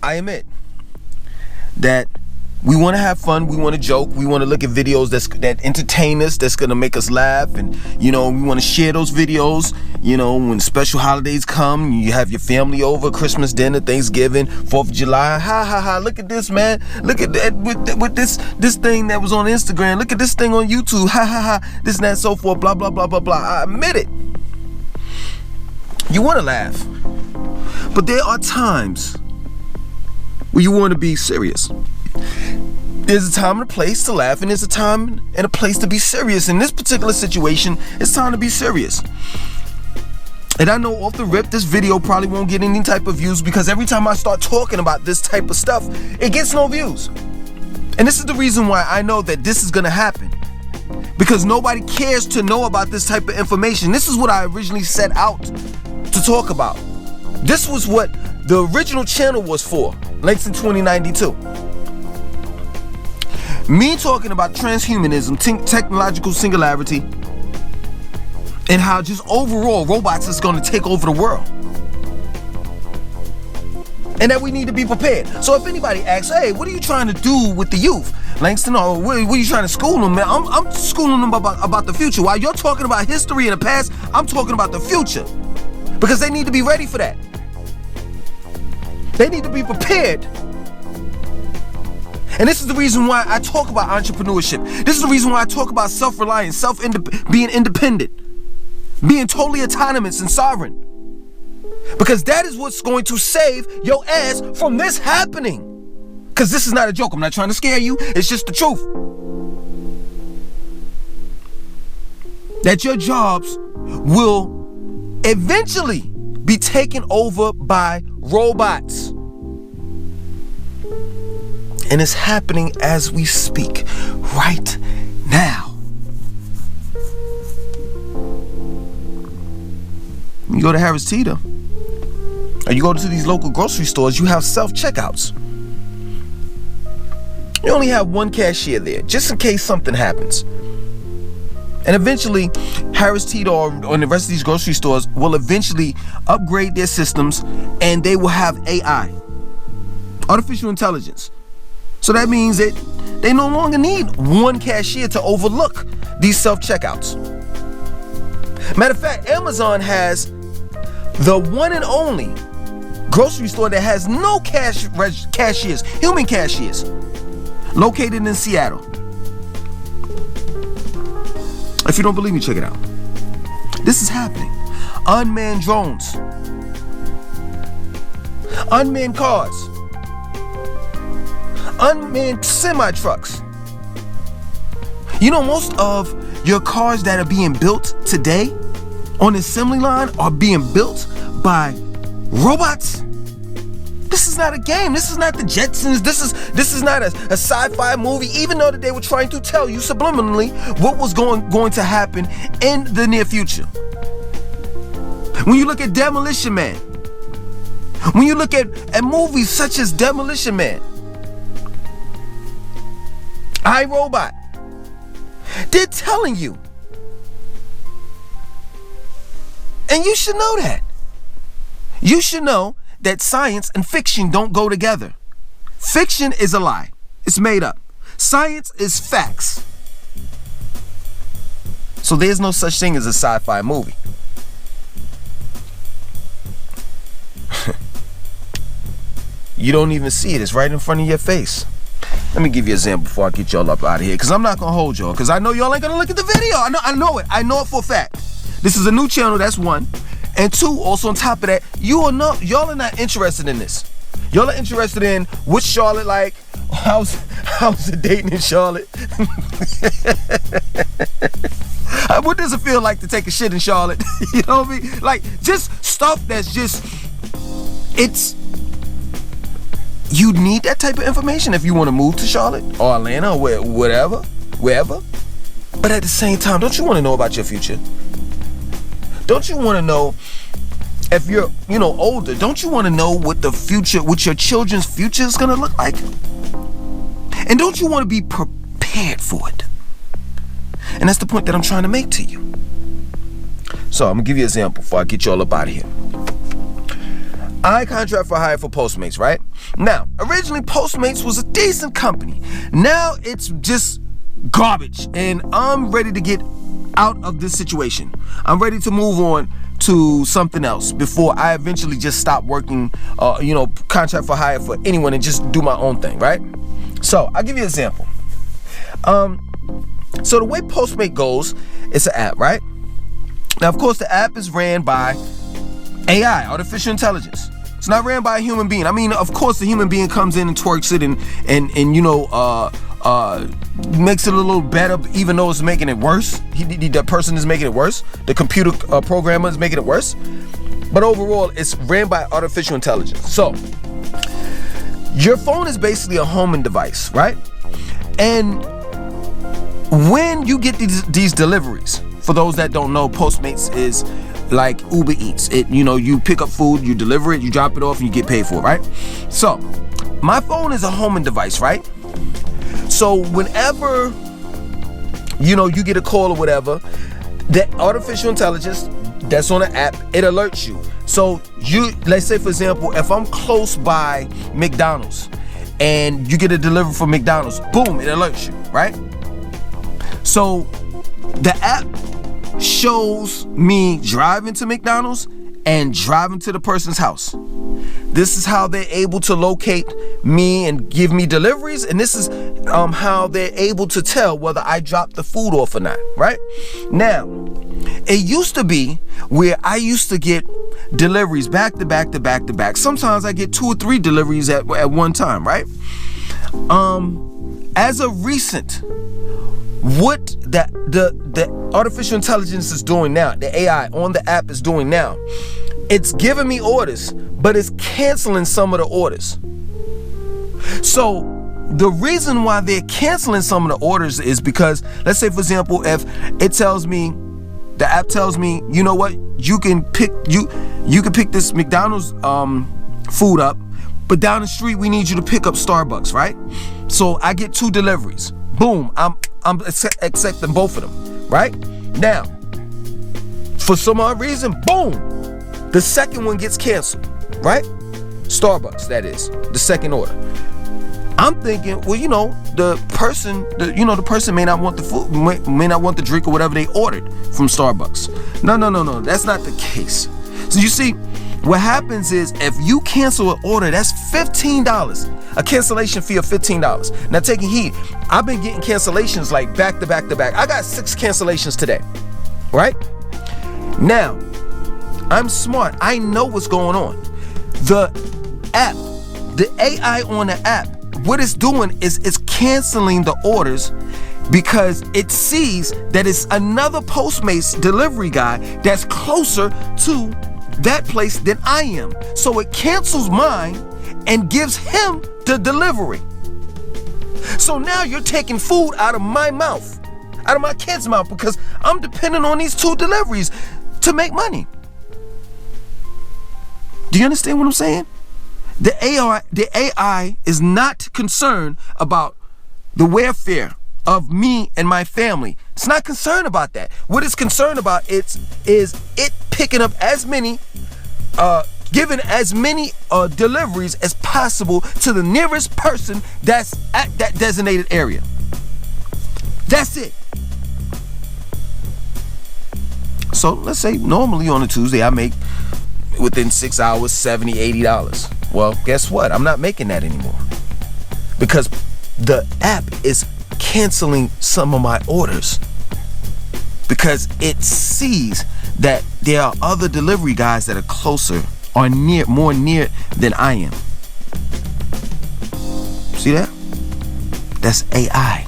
I admit that we want to have fun, we want to joke, we want to look at videos that entertain us, that's going to make us laugh, and we want to share those videos. When special holidays come, you have your family over, Christmas dinner, Thanksgiving, 4th of July, ha, look at this, man, look at that, with this thing that was on Instagram, look at this thing on YouTube, ha, this and that, so forth, blah, blah, blah, blah, blah. I admit it. You want to laugh, but there are times where you want to be serious. There's a time and a place to laugh, and there's a time and a place to be serious. In this particular situation, it's time to be serious. And I know off the rip, this video probably won't get any type of views, because every time I start talking about this type of stuff, it gets no views. And this is the reason why I know that this is going to happen, because nobody cares to know about this type of information. This is what I originally set out to talk about. This was what the original channel was for, Langston 2092. Me talking about transhumanism, technological singularity, and how just overall robots is going to take over the world. And that we need to be prepared. So if anybody asks, hey, what are you trying to do with the youth, Langston, or what are you trying to school them, man? I'm schooling them about the future. While you're talking about history and the past, I'm talking about the future. Because they need to be ready for that. They need to be prepared. And this is the reason why I talk about entrepreneurship. This is the reason why I talk about self-reliance, being independent, being totally autonomous and sovereign. Because that is what's going to save your ass from this happening. Because this is not a joke. I'm not trying to scare you. It's just the truth. That your jobs will eventually be taken over by robots. And it's happening as we speak right now. You go to Harris Teeter, or you go to these local grocery stores, you have self-checkouts. You only have one cashier there, just in case something happens. And eventually, Harris Teeter or the rest of these grocery stores will eventually upgrade their systems, and they will have AI, artificial intelligence. So that means that they no longer need one cashier to overlook these self-checkouts. Matter of fact, Amazon has the one and only grocery store that has no cashiers, human cashiers, located in Seattle. If you don't believe me, check it out. This is happening. Unmanned drones, unmanned cars, unmanned semi-trucks. Most of your cars that are being built today on the assembly line are being built by robots. This is not a game. This is not the Jetsons. This is not a sci-fi movie, even though that they were trying to tell you subliminally what was going to happen in the near future. When you look at Demolition Man, when you look at movies such as Demolition Man, iRobot, they're telling you. And you should know that. You should know that science and fiction don't go together. Fiction is a lie. It's made up. Science is facts. So there's no such thing as a sci-fi movie. You don't even see it. It's right in front of your face. Let me give you an example before I get y'all up out of here, because I'm not going to hold y'all, because I know y'all ain't going to look at the video. I know it. I know it for a fact. This is a new channel, that's one. And two, also on top of that, y'all are not interested in this. Y'all are interested in what's Charlotte like, how's the dating in Charlotte. What does it feel like to take a shit in Charlotte? You know what I mean? Like, just stuff that's just, you need that type of information if you want to move to Charlotte or Atlanta or wherever. But at the same time, don't you want to know about your future? Don't you want to know if you're, older? Don't you want to know what the future, what your children's future is going to look like? And don't you want to be prepared for it? And that's the point that I'm trying to make to you. So I'm going to give you an example before I get y'all up out of here. I contract for hire for Postmates, right? Now, originally Postmates was a decent company. Now it's just garbage, and I'm ready to get out of this situation. I'm ready to move on to something else before I eventually just stop working, contract for hire for anyone and just do my own thing, right? So I'll give you an example. So the way Postmate goes, it's an app, right? Now, of course, the app is ran by AI, artificial intelligence. It's not ran by a human being. I mean, of course, the human being comes in and twerks it and makes it a little better, even though it's making it worse. The person is making it worse. The computer programmer is making it worse. But overall, it's ran by artificial intelligence. So your phone is basically a homing device, right? And when you get these deliveries, for those that don't know, Postmates is like Uber Eats. You pick up food, you deliver it, you drop it off, and you get paid for it, right? So my phone is a homing device, right? So whenever you get a call or whatever, the artificial intelligence that's on the app, it alerts you. So let's say, for example, if I'm close by McDonald's and you get a delivery from McDonald's, boom, it alerts you, right? So the app shows me driving to McDonald's and driving to the person's house. This is how they're able to locate me and give me deliveries, and this is how they're able to tell whether I dropped the food off or not, right? Now, it used to be where I used to get deliveries back to back to back to back. Sometimes I get 2 or 3 deliveries at one time, right? As of recent, what the artificial intelligence is doing now, the AI on the app is doing now, it's giving me orders, but it's canceling some of the orders. So the reason why they're canceling some of the orders is because, let's say, for example, if it tells me, the app tells me, you know what, you can pick this McDonald's food up, but down the street we need you to pick up Starbucks, right? So I get 2 deliveries. Boom, I'm accepting both of them, right? Now, for some odd reason, boom, the second one gets canceled, right? Starbucks, that is, the second order. I'm thinking, well, the person may not want the food, may not want the drink or whatever they ordered from Starbucks. No, that's not the case. So you see, what happens is, if you cancel an order, that's $15, a cancellation fee of $15. Now, taking heed, I've been getting cancellations like back to back to back. I got 6 cancellations today, right? Now, I'm smart. I know what's going on. The app, the AI on the app, what it's doing is it's canceling the orders because it sees that it's another Postmates delivery guy that's closer to that place than I am. So it cancels mine and gives him the delivery. So now you're taking food out of my mouth, out of my kid's mouth, because I'm dependent on these 2 deliveries to make money. Do you understand what I'm saying? The AI is not concerned about the welfare of me and my family. It's not concerned about that. What it's concerned about is it picking up as many, giving as many deliveries as possible to the nearest person that's at that designated area. That's it. So let's say normally on a Tuesday I make within 6 hours $70, $80. Well, guess what? I'm not making that anymore because the app is canceling some of my orders because it sees that there are other delivery guys that are closer or more near than I am. See that? That's AI.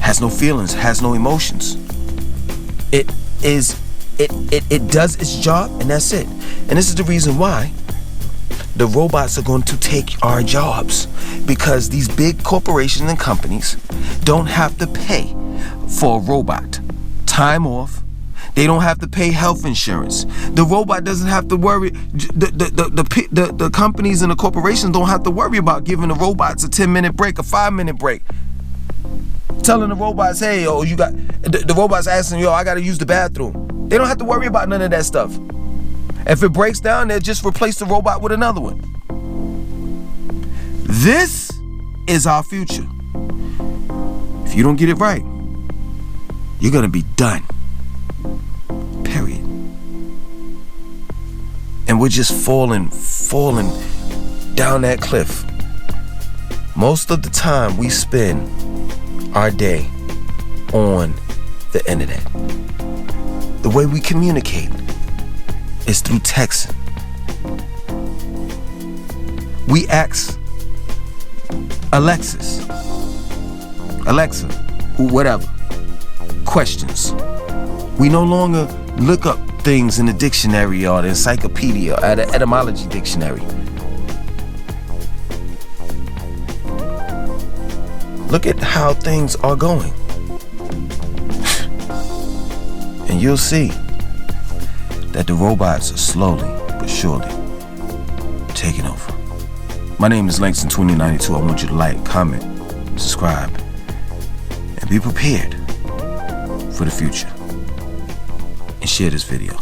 Has no feelings, has no emotions. It does its job, and that's it. And this is the reason why the robots are going to take our jobs, because these big corporations and companies don't have to pay for a robot time off. They don't have to pay health insurance. The robot doesn't have to worry. The companies and the corporations don't have to worry about giving the robots a 10-minute break, a 5-minute break. Telling the robots, hey, you got the robots asking, I got to use the bathroom. They don't have to worry about none of that stuff. If it breaks down, they'll just replace the robot with another one. This is our future. If you don't get it right, you're gonna be done. Period. And we're just falling down that cliff. Most of the time we spend our day on the internet. The way we communicate is through texting. We ask Alexa, whatever, questions. We no longer look up things in the dictionary or the encyclopedia or the etymology dictionary. Look at how things are going. And you'll see that the robots are slowly but surely taking over. My name is Langston 2092. I want you to like, comment, subscribe, and be prepared for the future. And share this video.